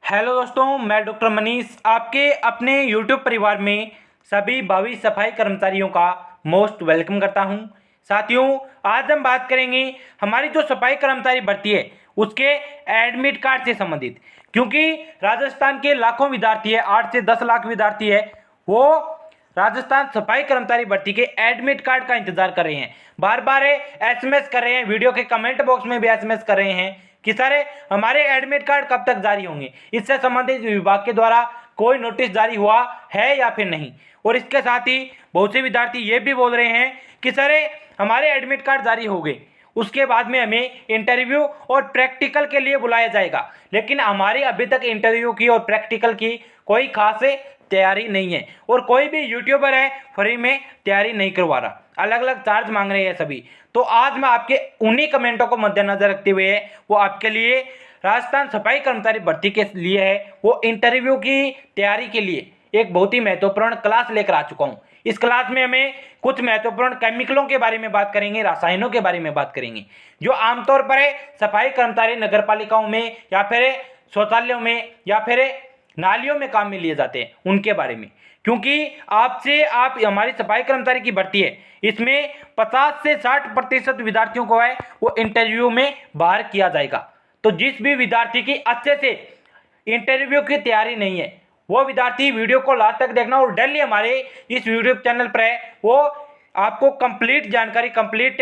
Hello दोस्तों, मैं doctor Manish आपके अपने यूट्यूब परिवार में सभी भावी सफाई कर्मचारियों का मोस्ट वेलकम करता हूं। साथियों, आज हम बात करेंगे हमारी जो सफाई कर्मचारी भर्ती है उसके एडमिट कार्ड से संबंधित। क्योंकि राजस्थान के लाखों विद्यार्थी है, 8 से 10 लाख विद्यार्थी है, वो राजस्थान सफाई कर्मचारी भर्ती के एडमिट कार्ड का इंतजार कर रहे हैं। बार बार एसएमएस कर रहे हैं, वीडियो के कमेंट बॉक्स में भी एसएमएस कर रहे हैं कि सर हमारे एडमिट कार्ड कब तक जारी होंगे, इससे संबंधित विभाग के द्वारा कोई नोटिस जारी हुआ है या फिर नहीं। और इसके साथ ही बहुत से विद्यार्थी ये भी बोल रहे हैं कि सर हमारे एडमिट कार्ड जारी हो गए, उसके बाद में हमें इंटरव्यू और प्रैक्टिकल के लिए बुलाया जाएगा। लेकिन हमारी अभी तक इंटरव्यू की और प्रैक्टिकल की कोई खास तैयारी नहीं है और कोई भी यूट्यूबर है फ्री में तैयारी नहीं करवा रहा, अलग अलग चार्ज मांग रहे हैं सभी। तो आज मैं आपके उन्हीं कमेंटों को मद्देनजर रखते हुए वो आपके लिए राजस्थान सफाई कर्मचारी भर्ती के लिए है वो इंटरव्यू की तैयारी के लिए एक बहुत ही महत्वपूर्ण क्लास लेकर आ चुका हूँ। इस क्लास में हमें कुछ महत्वपूर्ण केमिकलों के बारे में बात करेंगे, रसायनों के बारे में बात करेंगे, जो आमतौर पर सफाई कर्मचारी नगर पालिकाओं में या फिर शौचालयों में या फिर नालियों में काम में लिए जाते हैं, उनके बारे में। क्योंकि आप हमारी सफाई कर्मचारी की भर्ती है, इसमें 50 से 60% विद्यार्थियों को है वो इंटरव्यू में बाहर किया जाएगा। तो जिस भी विद्यार्थी की अच्छे से इंटरव्यू की तैयारी नहीं है वो विद्यार्थी वीडियो को लास्ट तक देखना और डेली हमारे इस यूट्यूब चैनल पर है वो आपको कंप्लीट जानकारी, कंप्लीट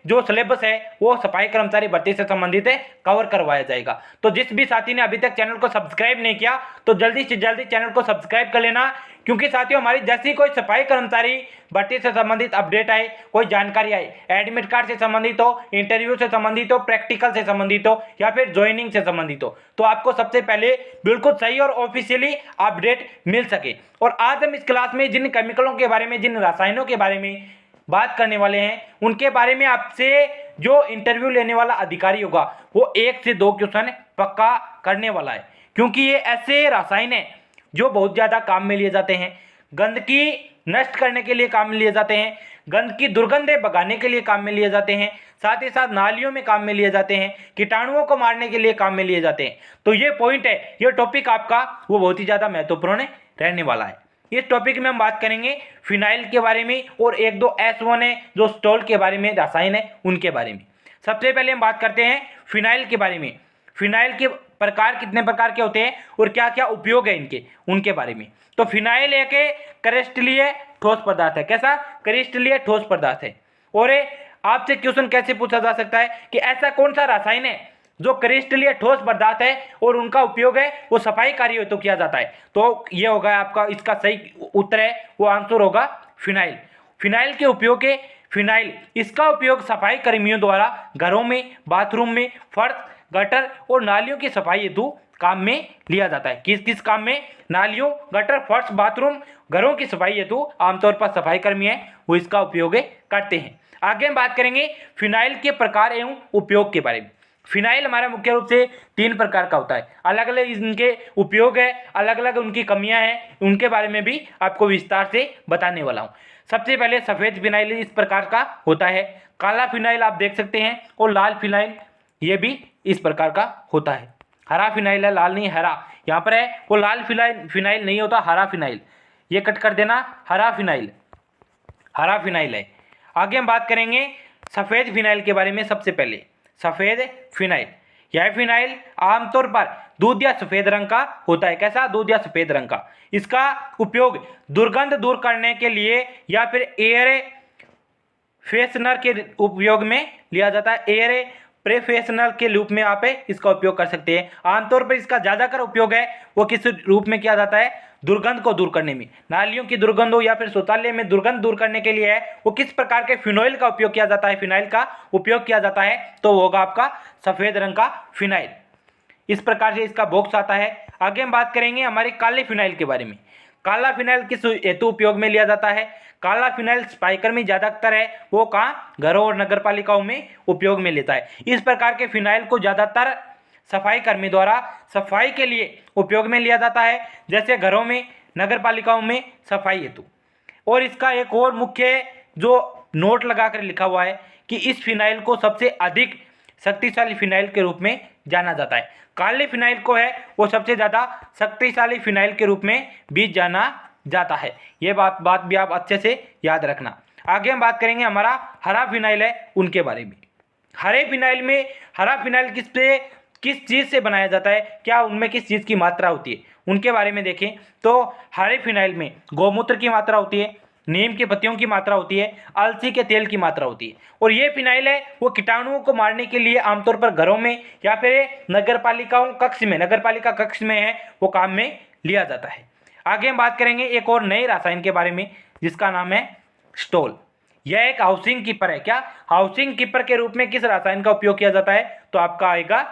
जो सिलेबस है वो सफाई कर्मचारी भर्ती से संबंधित है कवर करवाया जाएगा। तो जिस भी साथी ने अभी तक चैनल को सब्सक्राइब नहीं किया तो जल्दी से जल्दी चैनल को सब्सक्राइब कर लेना। क्योंकि साथियों, हमारी जैसी कोई सफाई कर्मचारी भर्ती से संबंधित अपडेट आए, कोई जानकारी आए, एडमिट कार्ड से संबंधित हो, इंटरव्यू से संबंधित हो, प्रैक्टिकल से संबंधित हो या फिर ज्वाइनिंग से संबंधित हो, तो आपको सबसे पहले बिल्कुल सही और ऑफिशियली अपडेट मिल सके। और आज हम इस क्लास में जिन केमिकलों के बारे में, जिन रसायनों के बारे में बात करने वाले हैं उनके बारे में आपसे जो इंटरव्यू लेने वाला अधिकारी होगा वो 1 से 2 क्वेश्चन पक्का करने वाला है। क्योंकि ये ऐसे रसायन हैं जो बहुत ज़्यादा काम में लिए जाते हैं, गंदगी नष्ट करने के लिए काम में लिए जाते हैं, गंदगी दुर्गंधे भगाने के लिए काम में लिए जाते हैं, साथ ही साथ नालियों में काम में लिए जाते हैं, कीटाणुओं को मारने के लिए काम में लिए जाते हैं। तो ये पॉइंट है, ये टॉपिक आपका वो बहुत ही ज़्यादा महत्वपूर्ण रहने वाला है। इस टॉपिक में हम बात करेंगे फिनाइल के बारे में और 1-2 S1 है जो स्टॉल के बारे में, रसायन है उनके बारे में। सबसे पहले हम बात करते हैं फिनाइल के बारे में। फिनाइल के प्रकार कितने प्रकार के होते हैं और क्या क्या उपयोग है इनके, उनके बारे में। तो फिनाइल एक क्रिस्टलीय ठोस पदार्थ है। कैसा? क्रिस्टलीय ठोस पदार्थ है। और आपसे क्वेश्चन कैसे पूछा जा सकता है कि ऐसा कौन सा रसायन है जो क्रिस्टलीय ठोस पदार्थ है और उनका उपयोग है वो सफाई कार्य हेतु किया जाता है। तो ये होगा आपका, इसका सही उत्तर है वो आंसर होगा फिनाइल। फिनाइल के उपयोग के फिनाइल, इसका उपयोग सफाई कर्मियों द्वारा घरों में, बाथरूम में, फर्श, गटर और नालियों की सफाई हेतु काम में लिया जाता है। किस किस काम में? नालियों, गटर, फर्श, बाथरूम, घरों की सफाई हेतु आमतौर पर सफाई कर्मी है वो इसका उपयोग करते हैं। आगे हम बात करेंगे फिनाइल के प्रकार एवं उपयोग के बारे में। फिनाइल हमारा मुख्य रूप से 3 प्रकार का होता है। अलग अलग इनके उपयोग है, अलग अलग उनकी कमियां हैं, उनके बारे में भी आपको विस्तार से बताने वाला हूं। सबसे पहले सफ़ेद फिनाइल इस प्रकार का होता है, काला फिनाइल आप देख सकते हैं, और लाल फिनाइल ये भी इस प्रकार का होता है। हरा फिनाइल है, लाल नहीं हरा, यहाँ पर है वो लाल फिनाइल नहीं होता, हरा फिनाइल, ये कट कर देना, हरा फिनाइल है। आगे हम बात करेंगे सफ़ेद फिनाइल के बारे में। सबसे पहले सफ़ेद फिनाइल, यह फिनाइल आमतौर पर दूध या सफ़ेद रंग का होता है। कैसा? दूध या सफ़ेद रंग का। इसका उपयोग दुर्गंध दूर करने के लिए या फिर एयर फ्रेशनर के उपयोग में लिया जाता है। एयर प्रेफेशनल के रूप में आप इसका उपयोग कर सकते हैं। आमतौर पर इसका ज़्यादातर उपयोग है वो किस रूप में किया जाता है? दुर्गंध को दूर करने में, नालियों की दुर्गंध हो या फिर शौचालय में दुर्गंध दूर करने के लिए है वो किस प्रकार के फिनोइल का उपयोग किया जाता है, फिनाइल का उपयोग किया जाता है, तो वो होगा आपका सफ़ेद रंग का फिनाइल। इस प्रकार से इसका बॉक्स आता है। आगे हम बात करेंगे हमारे काले फिनाइल के बारे में। काला फिनाइल किस हेतु उपयोग में लिया जाता है? काला फिनाइल स्पाइकर में ज़्यादातर है वो कहाँ? घरों और नगर पालिकाओं में उपयोग में लेता है। इस प्रकार के फिनाइल को ज़्यादातर सफाई कर्मी द्वारा सफाई के लिए उपयोग में लिया जाता है, जैसे घरों में, नगर पालिकाओं में सफाई हेतु। और इसका एक और मुख्य जो नोट लगाकर लिखा हुआ है कि इस फिनाइल को सबसे अधिक शक्तिशाली फिनाइल के रूप में जाना जाता है। काले फिनाइल को है वो सबसे ज़्यादा शक्तिशाली फिनाइल के रूप में भी जाना जाता है। ये बात भी आप अच्छे से याद रखना। आगे हम बात करेंगे हमारा हरा फिनाइल है उनके बारे में। हरे फिनाइल में हरा फिनाइल किस चीज़ से बनाया जाता है, क्या उनमें किस चीज़ की मात्रा होती है, उनके बारे में देखें तो हरे फिनाइल में गौमूत्र की मात्रा होती है, नीम की पत्तियों की मात्रा होती है, अलसी के तेल की मात्रा होती है। और ये फिनाइल है वो कीटाणुओं को मारने के लिए आमतौर पर घरों में या फिर नगरपालिका कक्ष में है वो काम में लिया जाता है। आगे हम बात करेंगे एक और नए रसायन के बारे में जिसका नाम है स्टॉल। यह एक हाउसिंग कीपर है। क्या हाउसिंग कीपर के रूप में किस रसायन का उपयोग किया जाता है, तो आपका आएगा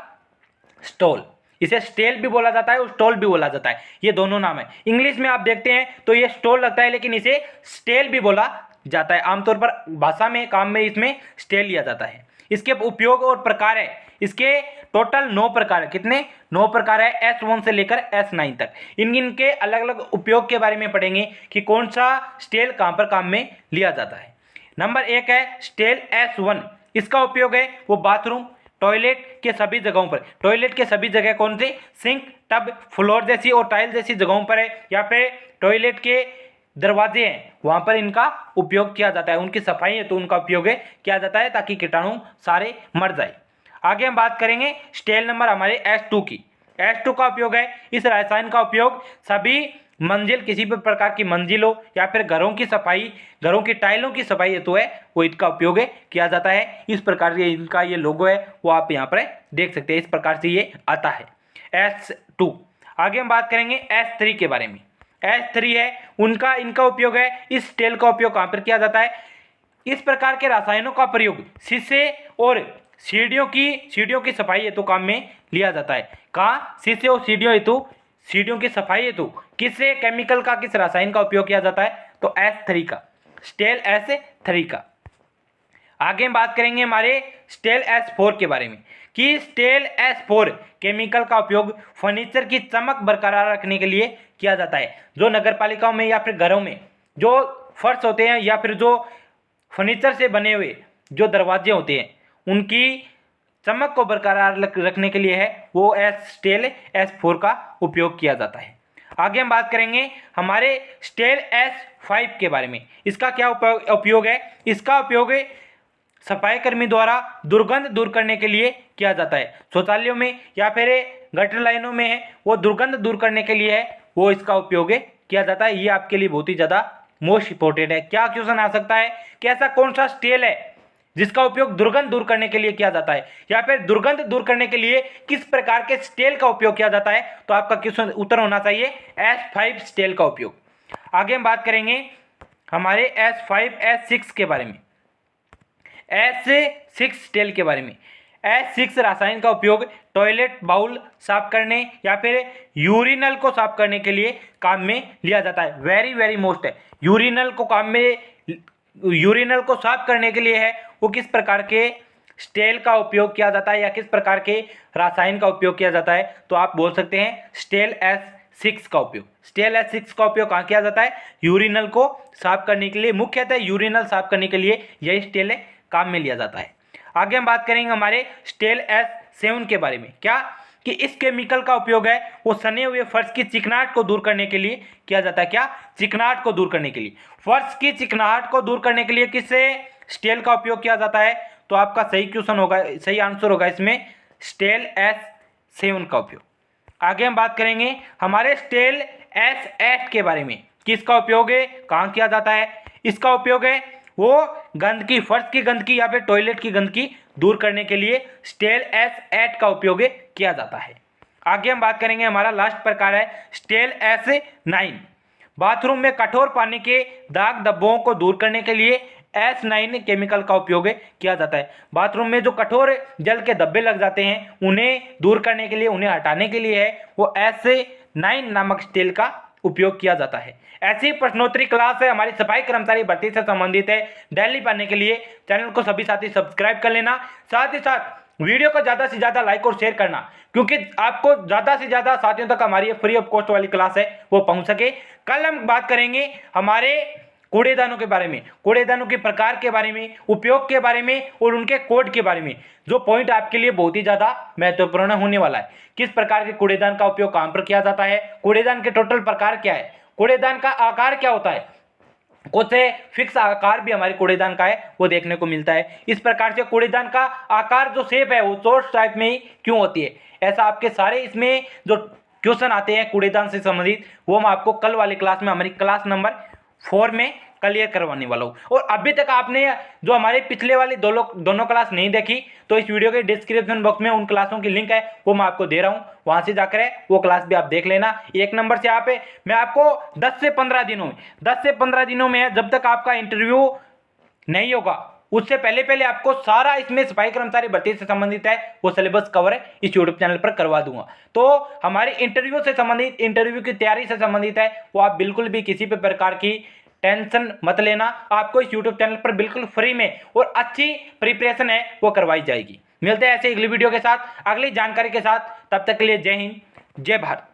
स्टॉल। इसे स्टेल भी बोला जाता है और स्टॉल भी बोला जाता है, ये दोनों नाम है। इंग्लिश में आप देखते हैं तो ये स्टॉल लगता है लेकिन इसे स्टेल भी बोला जाता है। आमतौर पर भाषा में काम में इसमें स्टेल लिया जाता है। इसके उपयोग और प्रकार है, इसके टोटल 9 प्रकार है। कितने? 9 प्रकार है, S1 से लेकर S9 तक। इनके अलग अलग उपयोग के बारे में पढ़ेंगे कि कौन सा स्टेल कहाँ पर काम में लिया जाता है। नंबर 1 है स्टेल S1। इसका उपयोग है वो बाथरूम, टॉयलेट के सभी जगहों पर। टॉयलेट के सभी जगह कौन से? सिंक, टब, फ्लोर जैसी और टाइल जैसी जगहों पर है, या फिर टॉयलेट के दरवाजे हैं वहाँ पर इनका उपयोग किया जाता है। उनकी सफाई है तो उनका उपयोग किया जाता है ताकि कीटाणु सारे मर जाए। आगे हम बात करेंगे स्टेल नंबर हमारे S2 की। S2 का उपयोग है, इस रसायन का उपयोग सभी मंजिल, किसी भी प्रकार की मंजिल हो या फिर घरों की सफाई, घरों की टाइलों की सफाई हेतु है वो इसका उपयोग किया जाता है। इस प्रकार से इनका ये लोगो है वो आप यहाँ पर देख सकते हैं, इस प्रकार से ये आता है S2। आगे हम बात करेंगे S3 के बारे में। S3 है इनका उपयोग है, इस स्टेल का उपयोग कहाँ पर किया जाता है? इस प्रकार के रसायनों का प्रयोग शीशे और सीढ़ियों की सफाई हेतु काम में लिया जाता है। कहाँ? शीशे और सीढ़ियों की सफाई हेतु किस केमिकल का, किस रसायन का उपयोग किया जाता है? तो S3 का, स्टेल S3 का। आगे हम बात करेंगे हमारे स्टेल S4 के बारे में कि स्टेल S4 केमिकल का उपयोग फर्नीचर की चमक बरकरार रखने के लिए किया जाता है। जो नगरपालिकाओं में या फिर घरों में जो फर्श होते हैं या फिर जो फर्नीचर से बने हुए जो दरवाजे होते हैं उनकी चमक को बरकरार रखने के लिए है वो स्टेल S4 का उपयोग किया जाता है। आगे हम बात करेंगे हमारे स्टेल S5 के बारे में। इसका क्या उपयोग है? इसका उपयोग सफाई कर्मी द्वारा दुर्गंध दूर करने के लिए किया जाता है। शौचालयों में या फिर गटर लाइनों में है वो दुर्गंध दूर करने के लिए है वो इसका उपयोग किया जाता है। ये आपके लिए बहुत ही ज़्यादा मोस्ट इंपॉर्टेंट है। क्या क्वेश्चन आ सकता है कि ऐसा कौन सा स्टेल है जिसका उपयोग दुर्गंध दूर करने के लिए किया जाता है, या फिर दुर्गंध दूर करने के लिए किस प्रकार के स्टेल का उपयोग किया जाता है? तो आपका क्वेश्चन उत्तर होना चाहिए S5 स्टेल का उपयोग। आगे हम बात करेंगे हमारे S5 S6 के बारे में। S6 स्टेल के बारे में। S6 रसायन का उपयोग टॉयलेट बाउल साफ करने या फिर यूरिनल को साफ करने के लिए काम में लिया जाता है। वेरी मोस्ट है, यूरिनल को साफ करने के लिए है वो किस प्रकार के स्टेल का उपयोग किया जाता है या किस प्रकार के रसायन का उपयोग किया जाता है? तो आप बोल सकते हैं स्टेल S6 का उपयोग। स्टेल S6 का उपयोग कहाँ किया जाता है? यूरिनल को साफ करने के लिए, मुख्यतः यूरिनल साफ करने के लिए यही स्टेल काम में लिया जाता है। आगे हम बात करेंगे हमारे स्टेल S7 के बारे में। क्या कि इस केमिकल का उपयोग है वो सने हुए फर्श की चिकनाहट को दूर करने के लिए किया जाता है। क्या? चिकनाहट को दूर करने के लिए, फर्श की चिकनाहट को दूर करने के लिए किस स्टेल का उपयोग किया जाता है? तो आपका सही आंसर होगा इसमें स्टेल S7 का उपयोग। आगे हम बात करेंगे हमारे स्टेल S8 के बारे में कि इसका उपयोग कहाँ किया जाता है? इसका उपयोग है वो गंदगी, फर्श की गंदगी या फिर टॉयलेट की गंदगी दूर करने के लिए स्टेल S8 का उपयोग किया जाता है। आगे हम बात करेंगे हमारा लास्ट प्रकार है स्टेल S9। बाथरूम में कठोर पानी के दाग धब्बों को दूर करने के लिए S9 केमिकल का उपयोग किया जाता है। बाथरूम में जो कठोर जल के धब्बे लग जाते हैं उन्हें दूर करने के लिए, उन्हें हटाने के लिए है वो S9 नामक स्टेल का उपयोग किया जाता है। ऐसी प्रश्नोत्तरी क्लास है हमारी सफाई कर्मचारी भर्ती से संबंधित है। डेली पढ़ने के लिए चैनल को सभी साथी सब्सक्राइब कर लेना, साथ ही साथ वीडियो को ज़्यादा से ज़्यादा लाइक और शेयर करना, क्योंकि आपको ज़्यादा से ज़्यादा साथियों तक हमारी फ्री ऑफ कॉस्ट वाली क्लास है वो पहुंच सके। कल हम बात करेंगे हमारे कूड़ेदानों के बारे में, कूड़ेदानों के प्रकार के बारे में, उपयोग के बारे में और उनके कोड के बारे में, जो पॉइंट आपके लिए बहुत ही ज़्यादा महत्वपूर्ण होने वाला है। किस प्रकार के कूड़ेदान का उपयोग कहाँ पर किया जाता है, कूड़ेदान के टोटल प्रकार क्या है, कूड़ेदान का आकार क्या होता है, कुछ फिक्स आकार भी हमारे कूड़ेदान का है वो देखने को मिलता है। इस प्रकार से कूड़ेदान का आकार जो शेप है वो चोरस टाइप में ही क्यों होती है, ऐसा आपके सारे इसमें जो क्वेश्चन आते हैं कूड़ेदान से संबंधित वो मैं आपको कल वाली क्लास में, हमारी क्लास नंबर 4 में क्लियर करवाने वाला हूँ। और अभी तक आपने जो हमारे पिछले वाली दोनों क्लास नहीं देखी तो इस वीडियो के डिस्क्रिप्शन बॉक्स में उन क्लासों की लिंक है वो मैं आपको दे रहा हूँ, वहां से जाकर वो क्लास भी आप देख लेना। 1 नंबर से आप मैं आपको 10 से 15 दिनों में जब तक आपका इंटरव्यू नहीं होगा उससे पहले आपको सारा इसमें सिपाही कर्मचारी भर्ती से संबंधित है वो सिलेबस कवर है इस यूट्यूब चैनल पर करवा दूंगा। तो हमारे इंटरव्यू से संबंधित, इंटरव्यू की तैयारी से संबंधित है वो आप बिल्कुल भी किसी भी प्रकार की टेंशन मत लेना, आपको इस यूट्यूब चैनल पर बिल्कुल फ्री में और अच्छी प्रिपरेशन है वो करवाई जाएगी। मिलते हैं ऐसे अगली वीडियो के साथ, अगली जानकारी के साथ, तब तक के लिए जय हिंद, जय भारत।